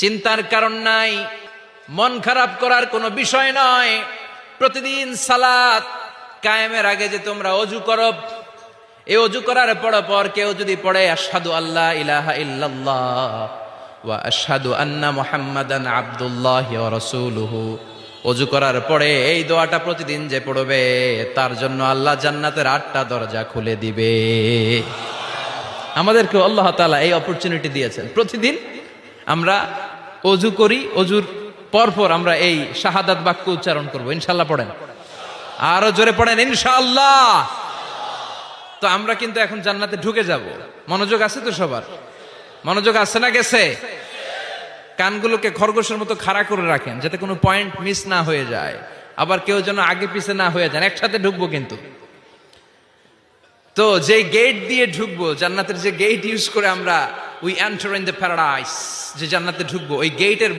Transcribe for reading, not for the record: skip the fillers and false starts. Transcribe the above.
চিন্তার কারণ নাই, মন খারাপ করার কোনো বিষয় নয়। প্রতিদিন সালাত কায়েমের আগে যে তোমরা ওযু করো, এই ওযু করার পর কেউ যদি পড়ে আশহাদু আল্লা ইলাহা ইল্লাল্লাহ ওয়া আশহাদু আন্না মুহাম্মাদান আবদুল্লাহি ওয়া রাসূলুহু, ওযু করার পরে এই দোয়াটা প্রতিদিন যে পড়বে তার জন্য আল্লাহ জান্নাতের 8টা দরজা খুলে দিবে। আমাদেরকে আল্লাহ তাআলা এই অপরচুনিটি দিয়েছেন। প্রতিদিন আমরা ওযু করি, ওযুর পরপর আমরা এই শাহাদাত বাক্য উচ্চারণ করব। ইনশাআল্লাহ পড়েন, আরো জোরে পড়েন ইনশাআল্লাহ। তো আমরা কিন্তু এখন জান্নাতে ঢুকে যাব। মনোযোগ আছে তো সবার? মনোযোগ আছে না গেছে? কানগুলোকে খরগোশের মতো খাড়া করে রাখেন যাতে কোনো পয়েন্ট মিস না হয়ে যায়, আবার কেউ যেন আগে পিছে না হয়ে যান। একসাথে ঢুকবো কিন্তু। তো যে গেট দিয়ে ঢুকবো, জান্নাতের যে গেট ইউজ করে আমরা we enter in the paradise, যে জান্নাতে ঢুকবো, ওই গেটের